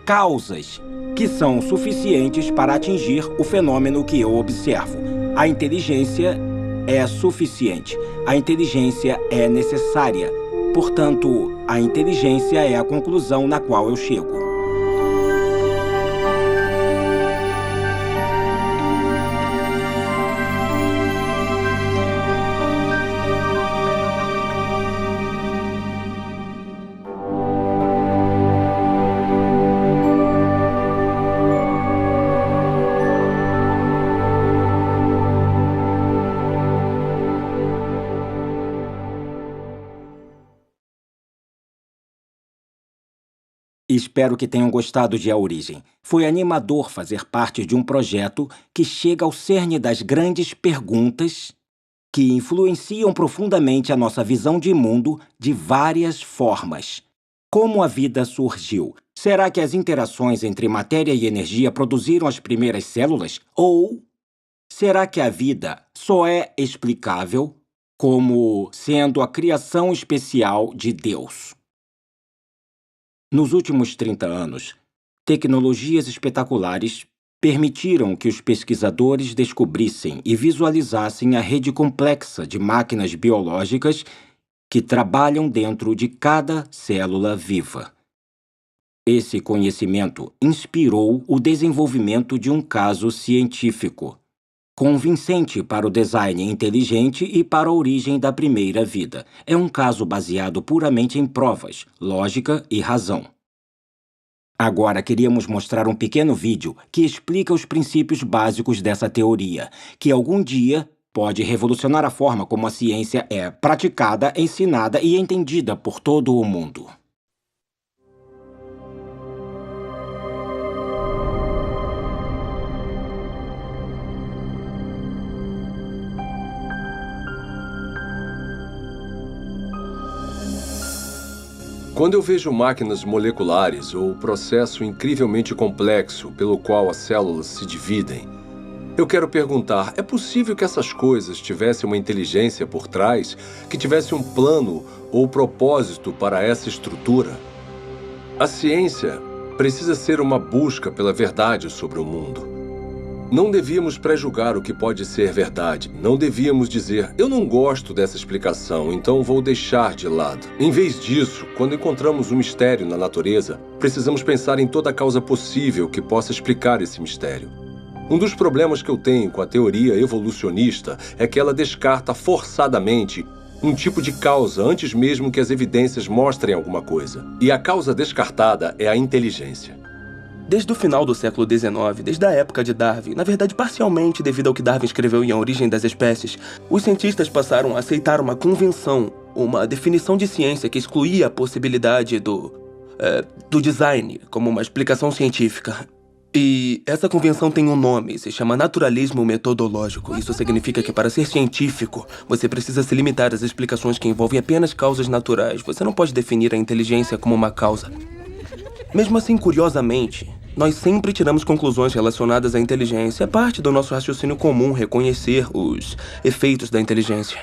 causas que são suficientes para atingir o fenômeno que eu observo. A inteligência é suficiente. A inteligência é necessária. Portanto, a inteligência é a conclusão na qual eu chego. Espero que tenham gostado de A Origem. Foi animador fazer parte de um projeto que chega ao cerne das grandes perguntas que influenciam profundamente a nossa visão de mundo de várias formas. Como a vida surgiu? Será que as interações entre matéria e energia produziram as primeiras células? Ou será que a vida só é explicável como sendo a criação especial de Deus? Nos últimos 30 anos, tecnologias espetaculares permitiram que os pesquisadores descobrissem e visualizassem a rede complexa de máquinas biológicas que trabalham dentro de cada célula viva. Esse conhecimento inspirou o desenvolvimento de um caso científico, convincente para o design inteligente e para a origem da primeira vida. É um caso baseado puramente em provas, lógica e razão. Agora queríamos mostrar um pequeno vídeo que explica os princípios básicos dessa teoria, que algum dia pode revolucionar a forma como a ciência é praticada, ensinada e entendida por todo o mundo. Quando eu vejo máquinas moleculares ou o processo incrivelmente complexo pelo qual as células se dividem, eu quero perguntar, é possível que essas coisas tivessem uma inteligência por trás, que tivesse um plano ou propósito para essa estrutura? A ciência precisa ser uma busca pela verdade sobre o mundo. Não devíamos pré-julgar o que pode ser verdade. Não devíamos dizer, eu não gosto dessa explicação, então vou deixar de lado. Em vez disso, quando encontramos um mistério na natureza, precisamos pensar em toda a causa possível que possa explicar esse mistério. Um dos problemas que eu tenho com a teoria evolucionista é que ela descarta forçadamente um tipo de causa antes mesmo que as evidências mostrem alguma coisa. E a causa descartada é a inteligência. Desde o final do século XIX, desde a época de Darwin, na verdade parcialmente devido ao que Darwin escreveu em A Origem das Espécies, os cientistas passaram a aceitar uma convenção, uma definição de ciência que excluía a possibilidade do design como uma explicação científica. E essa convenção tem um nome, se chama naturalismo metodológico. Isso significa que para ser científico, você precisa se limitar às explicações que envolvem apenas causas naturais. Você não pode definir a inteligência como uma causa. Mesmo assim, curiosamente, nós sempre tiramos conclusões relacionadas à inteligência. É parte do nosso raciocínio comum reconhecer os efeitos da inteligência.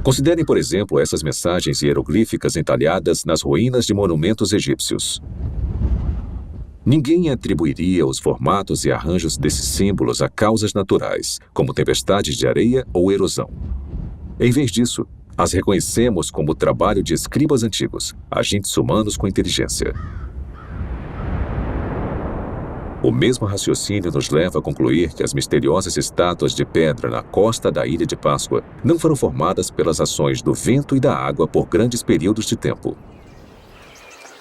Considerem, por exemplo, essas mensagens hieroglíficas entalhadas nas ruínas de monumentos egípcios. Ninguém atribuiria os formatos e arranjos desses símbolos a causas naturais, como tempestades de areia ou erosão. Em vez disso, as reconhecemos como o trabalho de escribas antigos, agentes humanos com inteligência. O mesmo raciocínio nos leva a concluir que as misteriosas estátuas de pedra na costa da Ilha de Páscoa não foram formadas pelas ações do vento e da água por grandes períodos de tempo.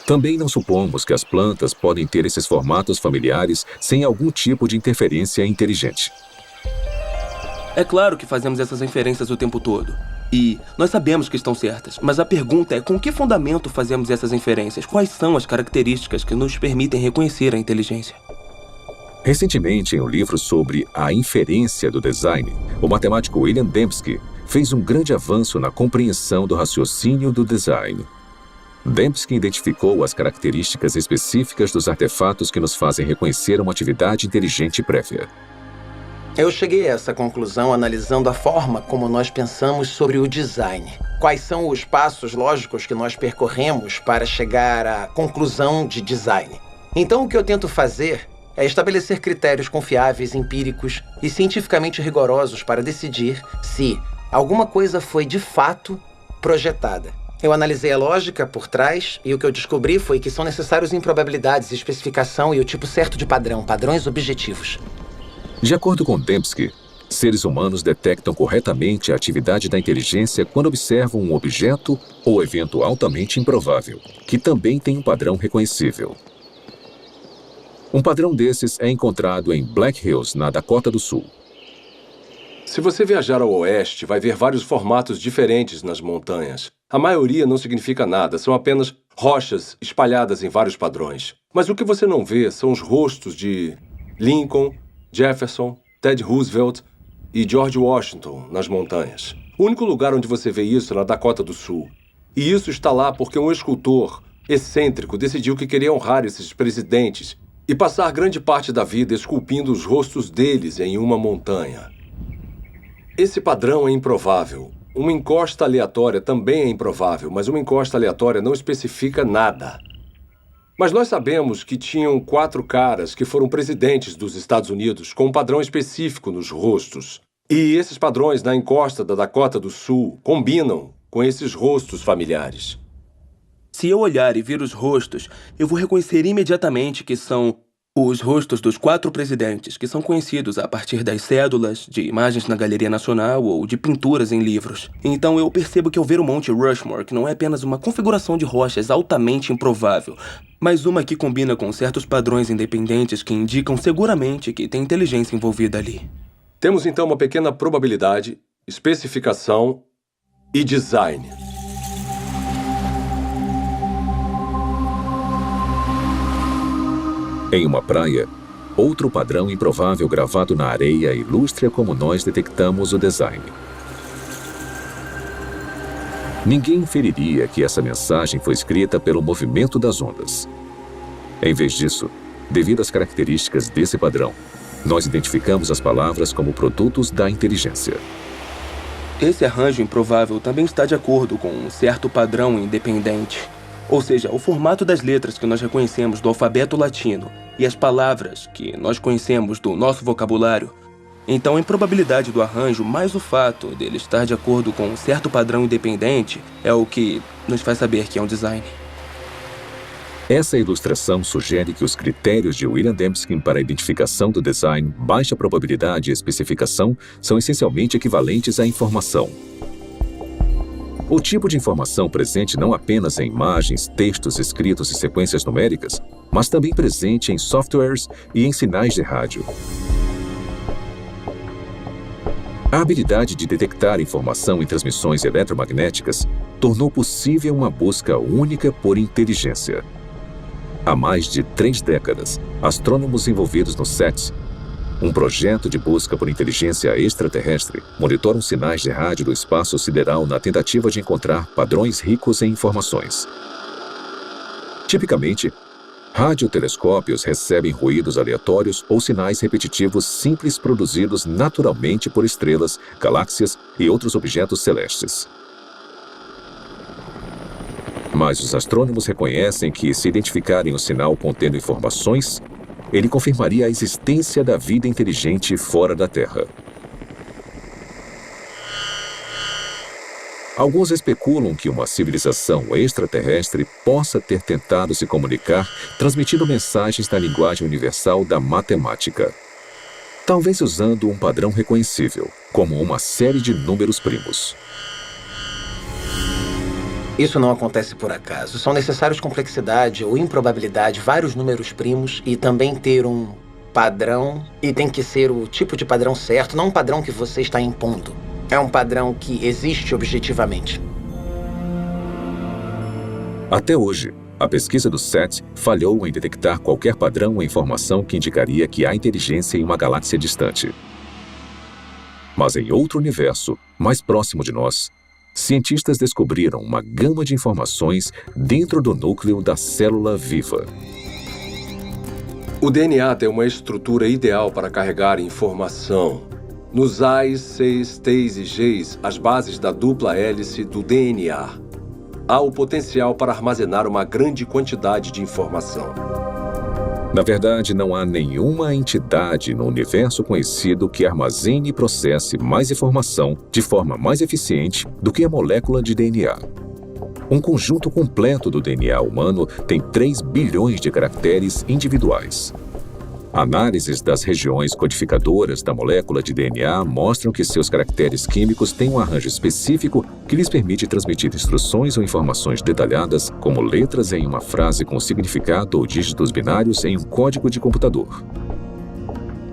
Também não supomos que as plantas podem ter esses formatos familiares sem algum tipo de interferência inteligente. É claro que fazemos essas inferências o tempo todo. E nós sabemos que estão certas, mas a pergunta é com que fundamento fazemos essas inferências? Quais são as características que nos permitem reconhecer a inteligência? Recentemente, em um livro sobre a inferência do design, o matemático William Dembski fez um grande avanço na compreensão do raciocínio do design. Dembski identificou as características específicas dos artefatos que nos fazem reconhecer uma atividade inteligente prévia. Eu cheguei a essa conclusão analisando a forma como nós pensamos sobre o design. Quais são os passos lógicos que nós percorremos para chegar à conclusão de design. Então, o que eu tento fazer é estabelecer critérios confiáveis, empíricos e cientificamente rigorosos para decidir se alguma coisa foi de fato projetada. Eu analisei a lógica por trás e o que eu descobri foi que são necessários improbabilidades, especificação e o tipo certo de padrão, padrões objetivos. De acordo com Dembski, seres humanos detectam corretamente a atividade da inteligência quando observam um objeto ou evento altamente improvável, que também tem um padrão reconhecível. Um padrão desses é encontrado em Black Hills, na Dakota do Sul. Se você viajar ao oeste, vai ver vários formatos diferentes nas montanhas. A maioria não significa nada, são apenas rochas espalhadas em vários padrões. Mas o que você não vê são os rostos de Lincoln, Jefferson, Ted Roosevelt e George Washington nas montanhas. O único lugar onde você vê isso é na Dakota do Sul. E isso está lá porque um escultor excêntrico decidiu que queria honrar esses presidentes e passar grande parte da vida esculpindo os rostos deles em uma montanha. Esse padrão é improvável. Uma encosta aleatória também é improvável, mas uma encosta aleatória não especifica nada. Mas nós sabemos que tinham 4 caras que foram presidentes dos Estados Unidos com um padrão específico nos rostos. E esses padrões na encosta da Dakota do Sul combinam com esses rostos familiares. Se eu olhar e ver os rostos, eu vou reconhecer imediatamente que são os rostos dos 4 presidentes, que são conhecidos a partir das cédulas, de imagens na Galeria Nacional ou de pinturas em livros. Então eu percebo que ao ver o Monte Rushmore, que não é apenas uma configuração de rochas altamente improvável, mas uma que combina com certos padrões independentes que indicam seguramente que tem inteligência envolvida ali. Temos então uma pequena probabilidade, especificação e design. Em uma praia, outro padrão improvável gravado na areia ilustra como nós detectamos o design. Ninguém inferiria que essa mensagem foi escrita pelo movimento das ondas. Em vez disso, devido às características desse padrão, nós identificamos as palavras como produtos da inteligência. Esse arranjo improvável também está de acordo com um certo padrão independente. Ou seja, o formato das letras que nós reconhecemos do alfabeto latino e as palavras que nós conhecemos do nosso vocabulário. Então, a improbabilidade do arranjo, mais o fato dele estar de acordo com um certo padrão independente, é o que nos faz saber que é um design. Essa ilustração sugere que os critérios de William Dembski para a identificação do design, baixa probabilidade e especificação são essencialmente equivalentes à informação. O tipo de informação presente não apenas em imagens, textos escritos e sequências numéricas, mas também presente em softwares e em sinais de rádio. A habilidade de detectar informação em transmissões eletromagnéticas tornou possível uma busca única por inteligência. Há mais de 3 décadas, astrônomos envolvidos no SETI, um projeto de busca por inteligência extraterrestre, monitoram sinais de rádio do espaço sideral na tentativa de encontrar padrões ricos em informações. Tipicamente, radiotelescópios recebem ruídos aleatórios ou sinais repetitivos simples produzidos naturalmente por estrelas, galáxias e outros objetos celestes. Mas os astrônomos reconhecem que, se identificarem um sinal contendo informações, ele confirmaria a existência da vida inteligente fora da Terra. Alguns especulam que uma civilização extraterrestre possa ter tentado se comunicar transmitindo mensagens na linguagem universal da matemática. Talvez usando um padrão reconhecível, como uma série de números primos. Isso não acontece por acaso. São necessários complexidade ou improbabilidade, vários números primos e também ter um padrão. E tem que ser o tipo de padrão certo, não um padrão que você está impondo. É um padrão que existe objetivamente. Até hoje, a pesquisa do SETI falhou em detectar qualquer padrão ou informação que indicaria que há inteligência em uma galáxia distante. Mas em outro universo, mais próximo de nós, cientistas descobriram uma gama de informações dentro do núcleo da célula viva. O DNA tem uma estrutura ideal para carregar informação. Nos A's, C's, T's e G's, as bases da dupla hélice do DNA, há o potencial para armazenar uma grande quantidade de informação. Na verdade, não há nenhuma entidade no universo conhecido que armazene e processe mais informação de forma mais eficiente do que a molécula de DNA. Um conjunto completo do DNA humano tem 3 bilhões de caracteres individuais. Análises das regiões codificadoras da molécula de DNA mostram que seus caracteres químicos têm um arranjo específico que lhes permite transmitir instruções ou informações detalhadas, como letras em uma frase com significado ou dígitos binários em um código de computador.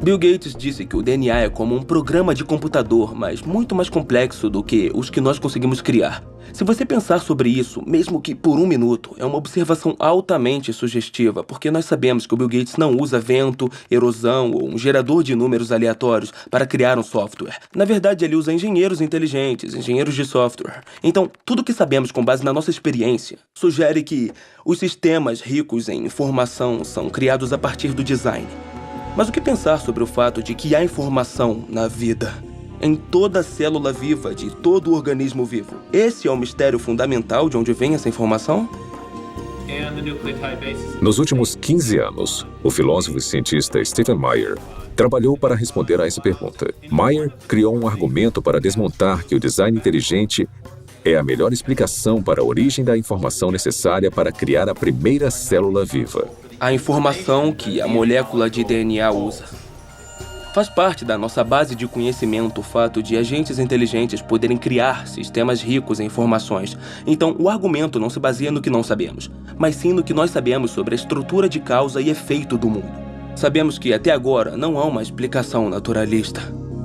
Bill Gates disse que o DNA é como um programa de computador, mas muito mais complexo do que os que nós conseguimos criar. Se você pensar sobre isso, mesmo que por um minuto, é uma observação altamente sugestiva, porque nós sabemos que o Bill Gates não usa vento, erosão ou um gerador de números aleatórios para criar um software. Na verdade, ele usa engenheiros inteligentes, engenheiros de software. Então, tudo que sabemos com base na nossa experiência sugere que os sistemas ricos em informação são criados a partir do design. Mas o que pensar sobre o fato de que há informação na vida? Em toda célula viva de todo organismo vivo. Esse é o mistério fundamental de onde vem essa informação? Nos últimos 15 anos, o filósofo e cientista Stephen Meyer trabalhou para responder a essa pergunta. Meyer criou um argumento para desmontar que o design inteligente é a melhor explicação para a origem da informação necessária para criar a primeira célula viva. A informação que a molécula de DNA usa. Faz parte da nossa base de conhecimento o fato de agentes inteligentes poderem criar sistemas ricos em informações. Então, o argumento não se baseia no que não sabemos, mas sim no que nós sabemos sobre a estrutura de causa e efeito do mundo. Sabemos que, até agora, não há uma explicação naturalista.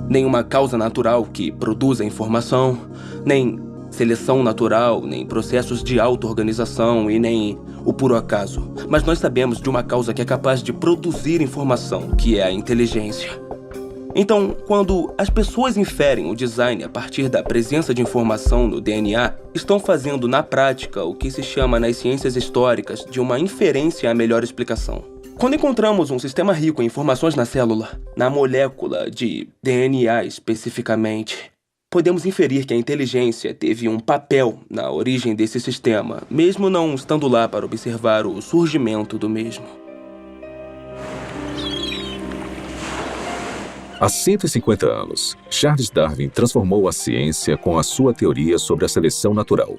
Nem uma causa natural que produza informação, nem seleção natural, nem processos de auto-organização e nem o puro acaso. Mas nós sabemos de uma causa que é capaz de produzir informação, que é a inteligência. Então, quando as pessoas inferem o design a partir da presença de informação no DNA, estão fazendo na prática o que se chama nas ciências históricas de uma inferência à melhor explicação. Quando encontramos um sistema rico em informações na célula, na molécula de DNA especificamente, podemos inferir que a inteligência teve um papel na origem desse sistema, mesmo não estando lá para observar o surgimento do mesmo. Há 150 anos, Charles Darwin transformou a ciência com a sua teoria sobre a seleção natural.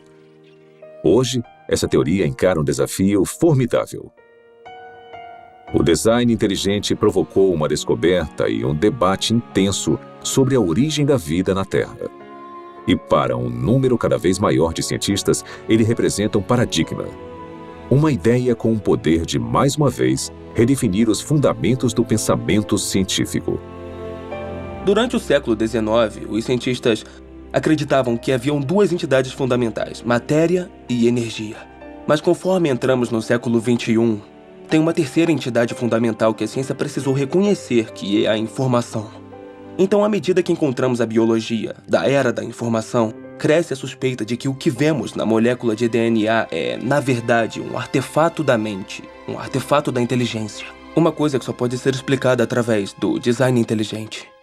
Hoje, essa teoria encara um desafio formidável. O design inteligente provocou uma descoberta e um debate intenso sobre a origem da vida na Terra. E para um número cada vez maior de cientistas, ele representa um paradigma. Uma ideia com o poder de, mais uma vez, redefinir os fundamentos do pensamento científico. Durante o século XIX, os cientistas acreditavam que haviam duas entidades fundamentais, matéria e energia. Mas conforme entramos no século XXI, tem uma terceira entidade fundamental que a ciência precisou reconhecer, que é a informação. Então, à medida que encontramos a biologia da era da informação, cresce a suspeita de que o que vemos na molécula de DNA é, na verdade, um artefato da mente, um artefato da inteligência. Uma coisa que só pode ser explicada através do design inteligente.